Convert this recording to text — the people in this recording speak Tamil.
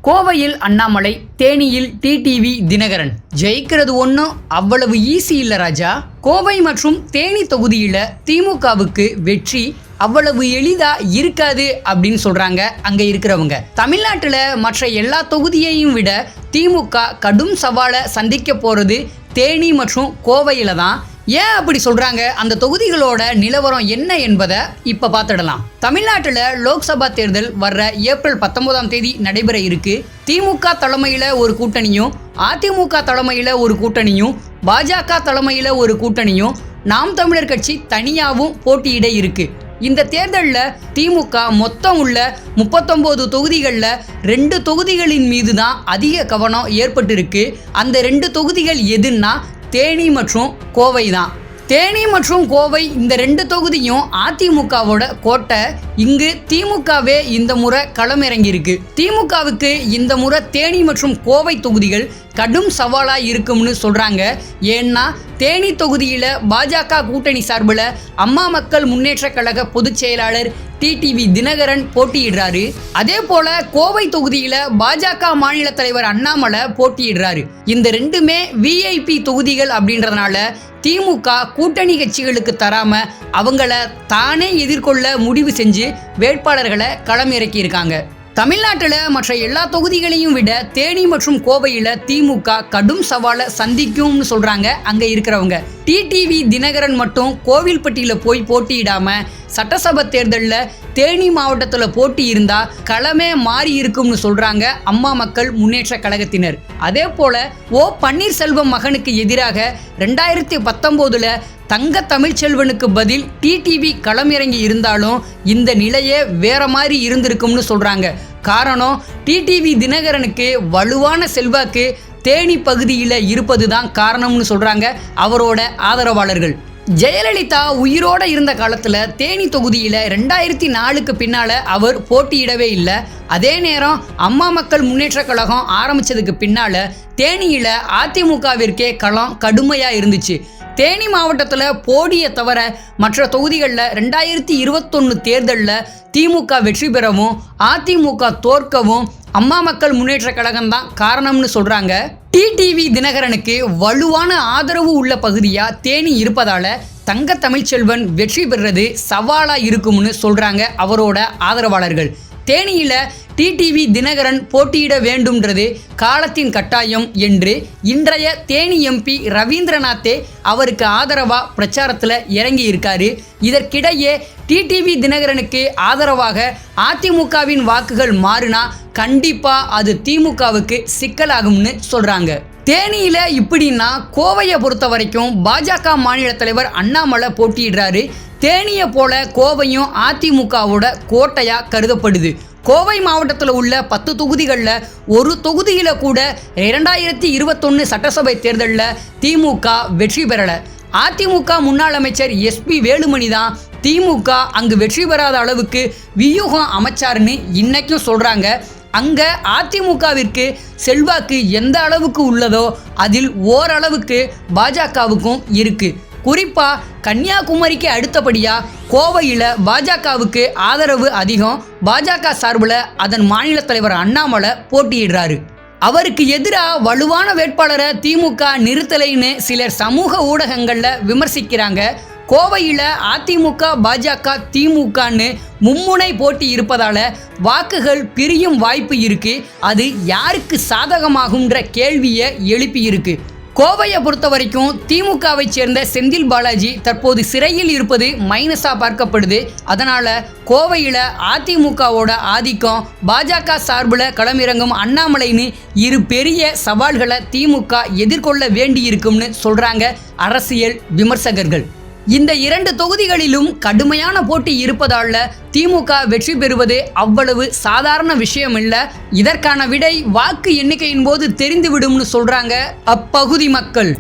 கோவையில் அண்ணாமலை, தேனியில் டிடிவி தினகரன். ஜெயிக்கிறது ஒன்றும் அவ்வளவு ஈஸி இல்லை ராஜா. கோவை மற்றும் தேனி தொகுதியில் திமுகவுக்கு வெற்றி அவ்வளவு எளிதா இருக்காது அப்படின்னு சொல்றாங்க அங்க இருக்கிறவங்க. தமிழ்நாட்டில் மற்ற எல்லா தொகுதியையும் விட திமுக கடும் சவாலை சந்திக்க போறது தேனி மற்றும் கோவையில தான். ஏன் அப்படி சொல்றாங்க, அந்த தொகுதிகளோட நிலவரம் என்ன என்பதை இப்ப பார்த்துடலாம். தமிழ்நாட்டில் லோக்சபா தேர்தல் வர்ற ஏப்ரல் 19ஆம் தேதி நடைபெற இருக்கு. திமுக தலைமையில ஒரு கூட்டணியும், அதிமுக தலைமையில ஒரு கூட்டணியும், பாஜக தலைமையில ஒரு கூட்டணியும், நாம் தமிழர் கட்சி தனியாகவும் போட்டியிட இருக்கு. இந்த தேர்தலில் திமுக மொத்தம் உள்ள 39 தொகுதிகளில் 2 தொகுதிகளின் மீது தான் அதிக கவனம் ஏற்பட்டிருக்கு. அந்த 2 தொகுதிகள் எதுன்னா தேனி மற்றும் கோவை தான். தேனி மற்றும் கோவை இந்த 2 தொகுதியும் அதிமுகவோட கோட்டை. இங்கு திமுகவே இந்த முறை களமிறங்கியிருக்கு. திமுகவுக்கு இந்த முறை தேனி மற்றும் கோவை தொகுதிகள் கடும் சவாலா இருக்கும்னு சொல்றாங்க. ஏன்னா தேனி தொகுதியில பாஜக கூட்டணி சார்பில் அம்மா மக்கள் முன்னேற்ற கழக பொதுச் செயலாளர் டிடிவி தினகரன் போட்டியிடுறாரு. அதே போல கோவை தொகுதியில பாஜக மாநில தலைவர் அண்ணாமலை போட்டியிடுறாரு. இந்த 2மே விஐபி தொகுதிகள் அப்படின்றதுனால திமுக கூட்டணி கட்சிகளுக்கு தராம அவங்கள தானே எதிர்கொள்ள முடிவு செஞ்சு வேட்பாளர்களை களமிறக்கி இருக்காங்க. தமிழ்நாட்டில் மற்ற எல்லா தொகுதிகளையும் விட தேனி மற்றும் கோவையில் திமுக கடும் சவாலை சந்திக்கும்னு சொல்றாங்க அங்க இருக்கிறவங்க. டிடிவி தினகரன் மட்டும் கோவில்பட்டியில் போய் போட்டியிடாம சட்டசபை தேர்தலில் தேனி மாவட்டத்தில் போட்டி இருந்தா களமே மாறி இருக்கும்னு சொல்றாங்க அம்மா மக்கள் முன்னேற்ற கழகத்தினர். அதே போல பன்னீர்செல்வம் மகனுக்கு எதிராக 2019 தங்க தமிழ்ச்செல்வனுக்கு பதில் டிடிவி களமிறங்கி இருந்தாலும் இந்த நிலையே வேற மாதிரி இருந்திருக்கும்னு சொல்றாங்க. காரணம், டிடிவி தினகரனுக்கு வலுவான செல்வாக்கு தேனி பகுதியில் இருப்பது தான் காரணம்னு சொல்றாங்க அவரோட ஆதரவாளர்கள். ஜெயலலிதா உயிரோட இருந்த காலத்தில் தேனி தொகுதியில் 2004க்கு பின்னால் அவர் போட்டியிடவே இல்லை. அதே நேரம் அம்மா மக்கள் முன்னேற்ற கழகம் ஆரம்பித்ததுக்கு பின்னால் தேனியில் அதிமுகவிற்கே களம் கடுமையாக இருந்துச்சு. தேனி மாவட்டத்தில் போடியை தவிர மற்ற தொகுதிகளில் 2021 தேர்தலில் திமுக வெற்றி பெறவும் அதிமுக தோற்கவும் அம்மா மக்கள் முன்னேற்ற கழகம் தான் காரணம்னு சொல்கிறாங்க. டிடிவி தினகரனுக்கு வலுவான ஆதரவு உள்ள பகுதியாக தேனி இருப்பதால் தங்க தமிழ்ச்செல்வன் வெற்றி பெறுறது சவாலாக இருக்கும்னு சொல்கிறாங்க அவரோட ஆதரவாளர்கள். தேனியில் டிடிவி தினகரன் போட்டியிட வேண்டும்ன்றது காலத்தின் கட்டாயம் என்று இன்றைய தேனி எம்பி ரவீந்திரநாத்தே அவருக்கு ஆதரவாக பிரச்சாரத்தில் இறங்கி இருக்காரு. இதற்கிடையே டிடிவி தினகரனுக்கு ஆதரவாக அதிமுகவின் வாக்குகள் மாறினா கண்டிப்பாக அது திமுகவுக்கு சிக்கலாகும்னு சொல்கிறாங்க. தேனியில் இப்படின்னா கோவையை பொறுத்த வரைக்கும் பாஜக மாநில தலைவர் அண்ணாமலை போட்டியிடுறாரு. தேனியை போல கோவையும் அதிமுகவோட கோட்டையாக கருதப்படுது. கோவை மாவட்டத்தில் உள்ள 10 தொகுதிகளில் ஒரு தொகுதியில் கூட 2021 சட்டசபை தேர்தலில் திமுக வெற்றி பெறலை. அதிமுக முன்னாள் அமைச்சர் எஸ்பி வேலுமணி தான் திமுக அங்கு வெற்றி பெறாத அளவுக்கு வியூகம் அமைச்சாருன்னு இன்னைக்கும் சொல்கிறாங்க. அங்கே அதிமுகவிற்கு செல்வாக்கு எந்த அளவுக்கு உள்ளதோ அதில் ஓரளவுக்கு பாஜகவுக்கும் இருக்குது. குறிப்பாக கன்னியாகுமரிக்கு அடுத்தபடியாக கோவையில் பாஜகவுக்கு ஆதரவு அதிகம். பாஜக சார்பில் அதன் மாநில தலைவர் அண்ணாமலை போட்டியிடுறாரு. அவருக்கு எதிராக வலுவான வேட்பாளரை திமுக நிறுத்தலைன்னு சிலர் சமூக ஊடகங்களில் விமர்சிக்கிறாங்க. கோவையில் அதிமுக பாஜக திமுகன்னு மும்முனை போட்டி இருப்பதால் வாக்குகள் பிரியும் வாய்ப்பு இருக்குது. அது யாருக்கு சாதகமாகுன்ற கேள்வியை எழுப்பி இருக்கு. கோவையை பொறுத்த வரைக்கும் திமுகவை சேர்ந்த செந்தில் பாலாஜி தற்போது சிறையில் இருப்பது மைனஸாக பார்க்கப்படுது. அதனால் கோவையில் அதிமுகவோட ஆதிக்கம், பாஜக சார்பில் களமிறங்கும் அண்ணாமலைன்னு இரு பெரிய சவால்களை திமுக எதிர்கொள்ள வேண்டியிருக்கும்னு சொல்கிறாங்க அரசியல் விமர்சகர்கள். இந்த 2 தொகுதிகளிலும் கடுமையான போட்டி இருப்பதால் திமுக வெற்றி பெறுவது அவ்வளவு சாதாரண விஷயம் இல்லை. இதற்கான விடை வாக்கு எண்ணிக்கையின் போது தெரிந்துவிடும்னு சொல்றாங்க அப்பகுதி மக்கள்.